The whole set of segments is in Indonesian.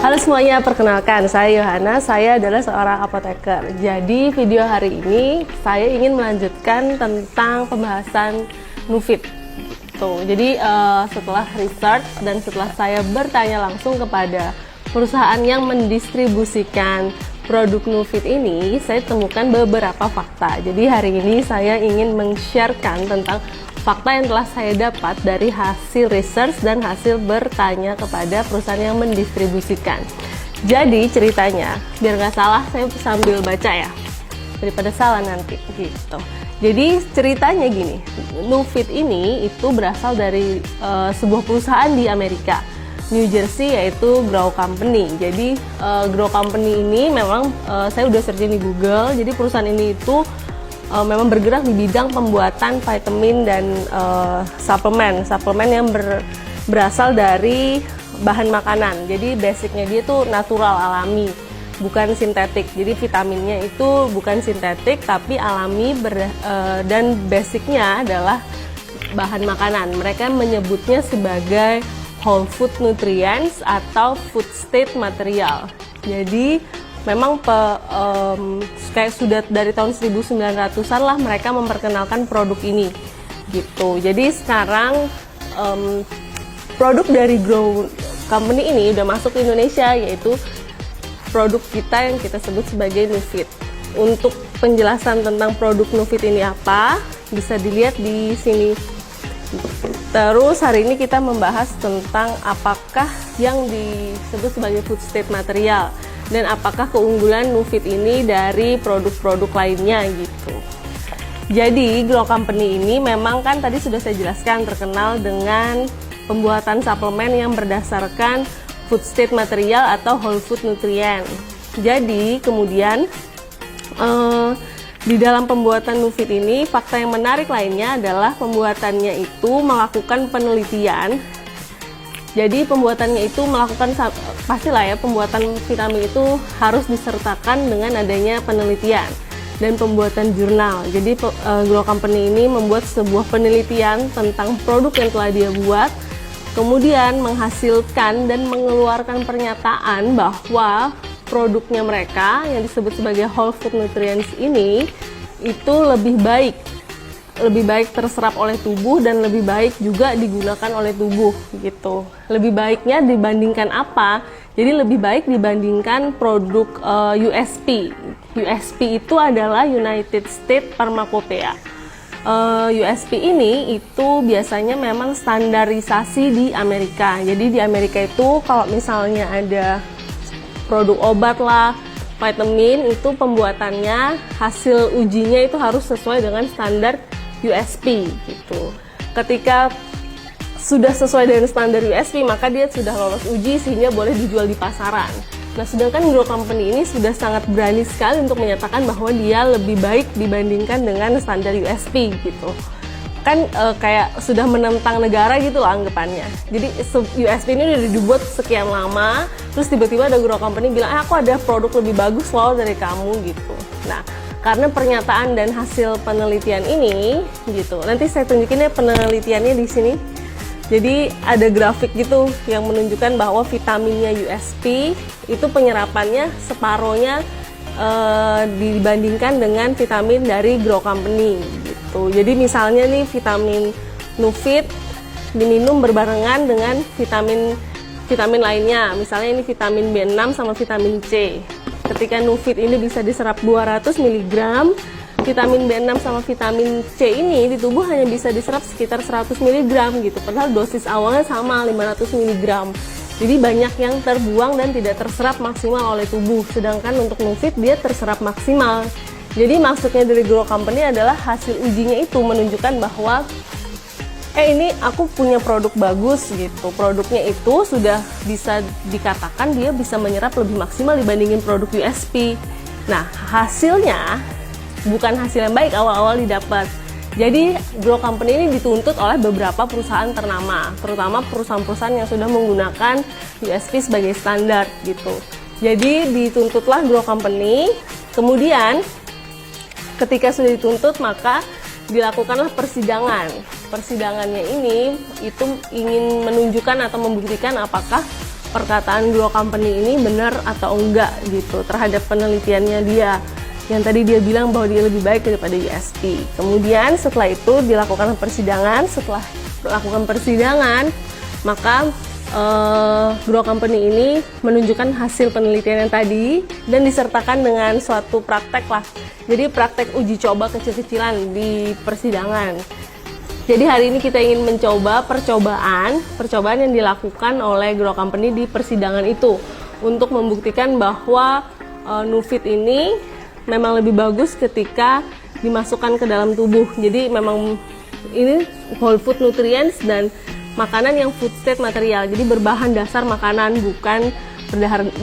Halo semuanya, perkenalkan saya Yohana, saya adalah seorang apoteker. Jadi video hari ini saya ingin melanjutkan tentang pembahasan Nufit. Tuh, jadi setelah research dan setelah saya bertanya langsung kepada perusahaan yang mendistribusikan produk Nufit ini, saya temukan beberapa fakta. Jadi hari ini saya ingin meng-sharekan tentang fakta yang telah saya dapat dari hasil research dan hasil bertanya kepada perusahaan yang mendistribusikan. Jadi ceritanya, biar nggak salah saya sambil baca ya, daripada salah nanti gitu. Jadi ceritanya gini, Nufit ini itu berasal dari sebuah perusahaan di Amerika, New Jersey, yaitu Grow Company. Jadi Grow Company ini memang saya udah searching di Google. Jadi perusahaan ini itu memang bergerak di bidang pembuatan vitamin dan suplemen yang berasal dari bahan makanan. Jadi basicnya dia tuh natural, alami, bukan sintetik. Jadi vitaminnya itu bukan sintetik tapi alami dan basicnya adalah bahan makanan. Mereka menyebutnya sebagai whole food nutrients atau food state material. Jadi memang kayak sudah dari tahun 1900-an lah mereka memperkenalkan produk ini gitu. Jadi sekarang produk dari Grow Company ini udah masuk ke Indonesia, yaitu produk kita yang kita sebut sebagai Nufit. Untuk penjelasan tentang produk Nufit ini apa bisa dilihat di sini. Terus hari ini kita membahas tentang apakah yang disebut sebagai food state material dan apakah keunggulan Nufit ini dari produk-produk lainnya gitu. Jadi Grow Company ini memang kan tadi sudah saya jelaskan terkenal dengan pembuatan suplemen yang berdasarkan food state material atau whole food nutrient. Jadi kemudian di dalam pembuatan Nufit ini fakta yang menarik lainnya adalah pembuatannya itu melakukan penelitian. Jadi pembuatannya itu melakukan, pastilah ya, pembuatan vitamin itu harus disertakan dengan adanya penelitian dan pembuatan jurnal. Jadi Grow Company ini membuat sebuah penelitian tentang produk yang telah dia buat, kemudian menghasilkan dan mengeluarkan pernyataan bahwa produknya mereka yang disebut sebagai whole food nutrients ini itu lebih baik terserap oleh tubuh dan lebih baik juga digunakan oleh tubuh gitu. Lebih baiknya dibandingkan apa? Jadi lebih baik dibandingkan produk USP. USP itu adalah United States Pharmacopoeia. USP ini itu biasanya memang standarisasi di Amerika. Jadi di Amerika itu kalau misalnya ada produk obat lah, vitamin, itu pembuatannya, hasil ujinya itu harus sesuai dengan standar USP gitu. Ketika sudah sesuai dengan standar USP, maka dia sudah lolos uji sehingga boleh dijual di pasaran. Nah, sedangkan Grow Company ini sudah sangat berani sekali untuk menyatakan bahwa dia lebih baik dibandingkan dengan standar USP gitu. Kan kayak sudah menentang negara gitu lah anggapannya. Jadi USP ini udah dibuat sekian lama, terus tiba-tiba ada Grow Company bilang, aku ada produk lebih bagus loh dari kamu gitu. Nah, karena pernyataan dan hasil penelitian ini gitu. Nanti saya tunjukin ya penelitiannya di sini. Jadi ada grafik gitu yang menunjukkan bahwa vitaminnya USP itu penyerapannya separohnya dibandingkan dengan vitamin dari Grow Company gitu. Jadi misalnya nih vitamin Nufit diminum berbarengan dengan vitamin lainnya. Misalnya ini vitamin B6 sama vitamin C. Ketika Nufit ini bisa diserap 200 mg, vitamin B6 sama vitamin C ini di tubuh hanya bisa diserap sekitar 100 mg gitu. Padahal dosis awalnya sama 500 mg. Jadi banyak yang terbuang dan tidak terserap maksimal oleh tubuh. Sedangkan untuk Nufit dia terserap maksimal. Jadi maksudnya dari Grow Company adalah hasil ujinya itu menunjukkan bahwa ini aku punya produk bagus gitu. Produknya itu sudah bisa dikatakan dia bisa menyerap lebih maksimal dibandingin produk USP. Nah, hasilnya bukan hasil yang baik awal-awal didapat. Jadi Grow Company ini dituntut oleh beberapa perusahaan ternama, terutama perusahaan-perusahaan yang sudah menggunakan USP sebagai standar gitu. Jadi dituntutlah Grow Company. Kemudian ketika sudah dituntut maka dilakukanlah persidangan. Persidangannya ini itu ingin menunjukkan atau membuktikan apakah perkataan Grow Company ini benar atau enggak gitu terhadap penelitiannya dia. Yang tadi dia bilang bahwa dia lebih baik daripada USP. Kemudian setelah itu dilakukan persidangan. Setelah melakukan persidangan, maka Grow Company ini menunjukkan hasil penelitian yang tadi dan disertakan dengan suatu praktek lah. Jadi praktek uji coba kecil-kecilan di persidangan. Jadi hari ini kita ingin mencoba percobaan yang dilakukan oleh Grow Company di persidangan itu untuk membuktikan bahwa Nufit ini memang lebih bagus ketika dimasukkan ke dalam tubuh. Jadi memang ini whole food nutrients dan makanan yang food state material. Jadi berbahan dasar makanan, bukan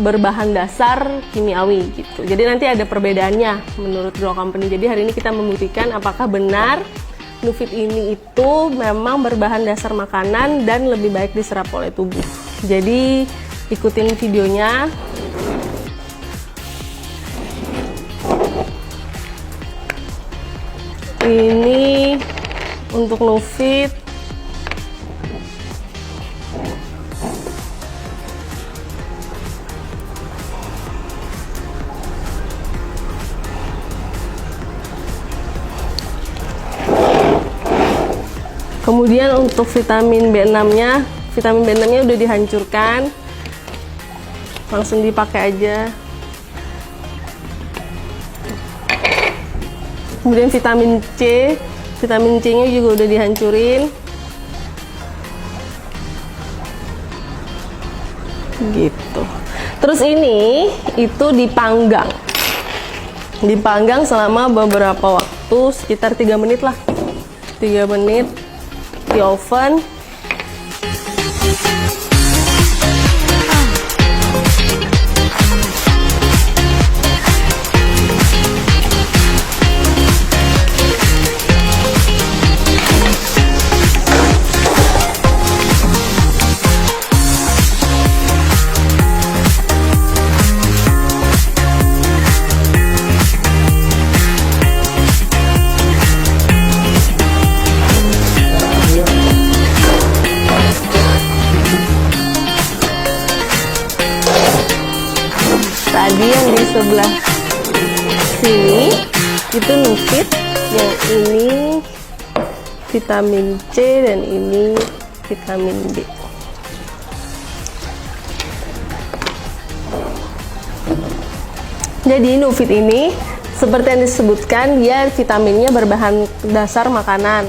berbahan dasar kimiawi gitu. Jadi nanti ada perbedaannya menurut Grow Company. Jadi hari ini kita membuktikan apakah benar Nufit ini itu memang berbahan dasar makanan dan lebih baik diserap oleh tubuh. Jadi ikutin videonya. Ini untuk Nufit. Kemudian untuk vitamin B6-nya, udah dihancurkan. Langsung dipakai aja. Kemudian vitamin C-nya juga udah dihancurin. Gitu. Terus ini itu dipanggang. Dipanggang selama beberapa waktu, sekitar 3 menit lah. 3 menit di oven. Tadi yang di sebelah sini itu Nufit, yang ini vitamin C dan ini vitamin B. Jadi Nufit ini seperti yang disebutkan, dia vitaminnya berbahan dasar makanan.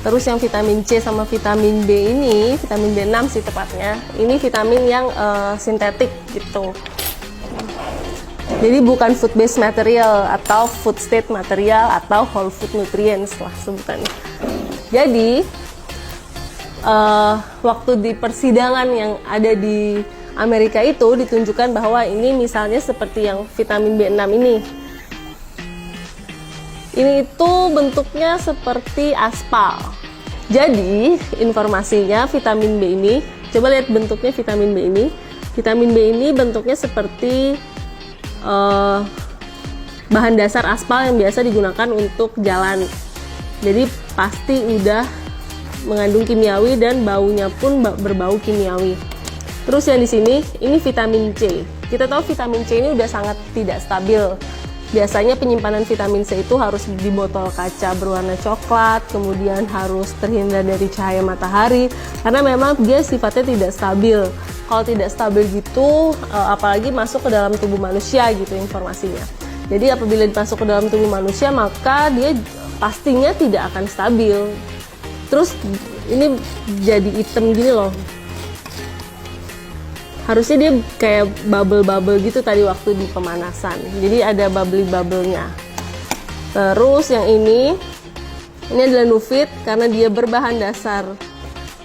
Terus yang vitamin C sama vitamin B ini, vitamin B6 sih tepatnya, ini vitamin yang sintetik gitu. Jadi bukan food based material atau food state material atau whole food nutrients lah sebutannya. Jadi waktu di persidangan yang ada di Amerika itu ditunjukkan bahwa ini misalnya seperti yang vitamin B6 ini. Ini itu bentuknya seperti aspal. Jadi informasinya vitamin B ini, coba lihat bentuknya vitamin B ini. Vitamin B ini bentuknya seperti bahan dasar aspal yang biasa digunakan untuk jalan. Jadi pasti udah mengandung kimiawi dan baunya pun berbau kimiawi. Terus yang di sini ini vitamin C. Kita tahu vitamin C ini udah sangat tidak stabil. Biasanya penyimpanan vitamin C itu harus di botol kaca berwarna coklat, kemudian harus terhindar dari cahaya matahari karena memang dia sifatnya tidak stabil. Kalau tidak stabil gitu, apalagi masuk ke dalam tubuh manusia gitu informasinya. Jadi apabila masuk ke dalam tubuh manusia, maka dia pastinya tidak akan stabil. Terus ini jadi hitam gini loh. Harusnya dia kayak bubble-bubble gitu tadi waktu di pemanasan. Jadi ada bubbly-bubble-nya. Terus yang ini adalah Nufit karena dia berbahan dasar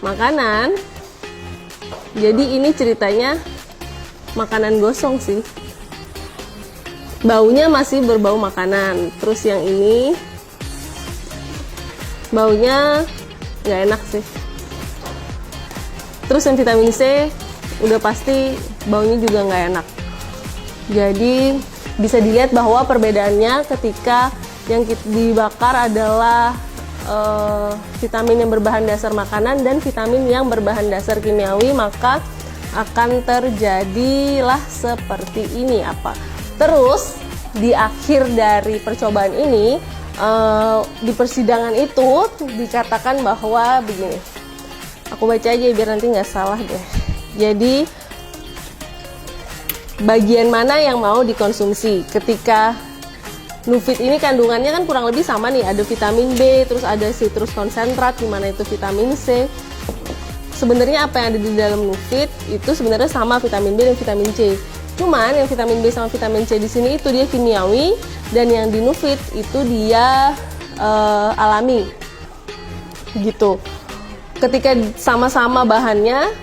makanan. Jadi ini ceritanya makanan gosong sih. Baunya masih berbau makanan. Terus yang ini baunya nggak enak sih. Terus yang vitamin C udah pasti baunya juga nggak enak. Jadi bisa dilihat bahwa perbedaannya ketika yang dibakar adalah vitamin yang berbahan dasar makanan dan vitamin yang berbahan dasar kimiawi, maka akan terjadilah seperti ini apa. Terus di akhir dari percobaan ini, di persidangan itu dikatakan bahwa begini, aku baca aja biar nanti nggak salah deh. Jadi bagian mana yang mau dikonsumsi ketika Nufit ini kandungannya kan kurang lebih sama nih, ada vitamin B, terus ada citrus konsentrat, dimana itu vitamin C. Sebenarnya apa yang ada di dalam Nufit itu sebenarnya sama vitamin B dan vitamin C. Cuman yang vitamin B sama vitamin C di sini itu dia kimiawi, dan yang di Nufit itu dia alami, gitu. Ketika sama-sama bahannya,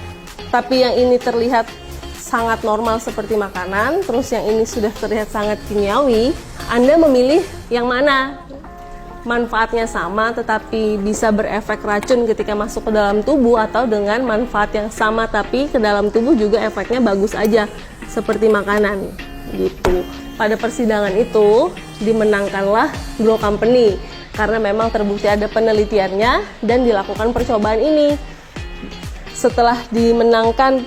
tapi yang ini terlihat sangat normal seperti makanan, terus yang ini sudah terlihat sangat kimiawi, Anda memilih yang mana? Manfaatnya sama tetapi bisa berefek racun ketika masuk ke dalam tubuh, atau dengan manfaat yang sama tapi ke dalam tubuh juga efeknya bagus aja seperti makanan, gitu. Pada persidangan itu dimenangkanlah Grow Company karena memang terbukti ada penelitiannya dan dilakukan percobaan ini. Setelah dimenangkan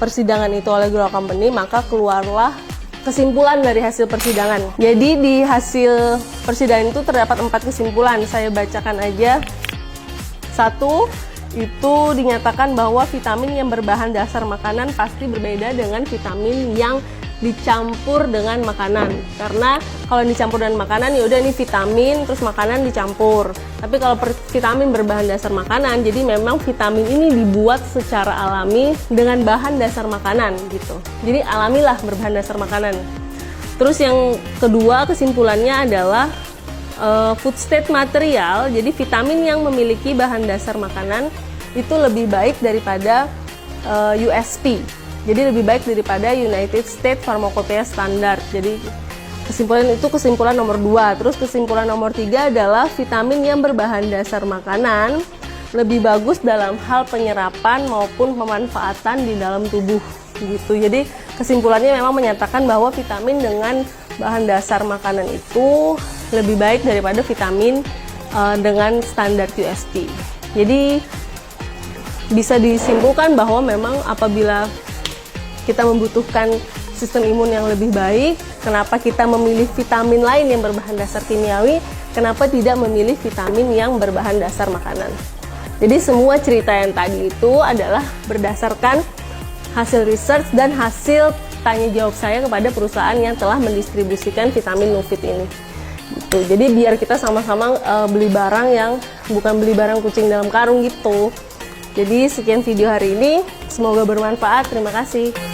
persidangan itu oleh Grow Company, maka keluarlah kesimpulan dari hasil persidangan. Jadi di hasil persidangan itu terdapat 4 kesimpulan. Saya bacakan aja. 1, itu dinyatakan bahwa vitamin yang berbahan dasar makanan pasti berbeda dengan vitamin yang dicampur dengan makanan. Karena kalau dicampur dengan makanan ya udah ini vitamin terus makanan dicampur. Tapi kalau vitamin berbahan dasar makanan, jadi memang vitamin ini dibuat secara alami dengan bahan dasar makanan gitu. Jadi alamilah berbahan dasar makanan. Terus yang kedua kesimpulannya adalah food state material. Jadi vitamin yang memiliki bahan dasar makanan itu lebih baik daripada USP. Jadi lebih baik daripada United States Pharmacopoeia Standard. Jadi kesimpulan nomor 2. Terus kesimpulan nomor 3 adalah vitamin yang berbahan dasar makanan lebih bagus dalam hal penyerapan maupun pemanfaatan di dalam tubuh, gitu. Jadi kesimpulannya memang menyatakan bahwa vitamin dengan bahan dasar makanan itu lebih baik daripada vitamin dengan standar USP. Jadi bisa disimpulkan bahwa memang apabila kita membutuhkan sistem imun yang lebih baik, kenapa kita memilih vitamin lain yang berbahan dasar kimiawi, kenapa tidak memilih vitamin yang berbahan dasar makanan. Jadi semua cerita yang tadi itu adalah berdasarkan hasil research dan hasil tanya jawab saya kepada perusahaan yang telah mendistribusikan vitamin Nufit ini. Gitu. Jadi biar kita sama-sama beli barang yang bukan beli barang kucing dalam karung gitu. Jadi sekian video hari ini, semoga bermanfaat. Terima kasih.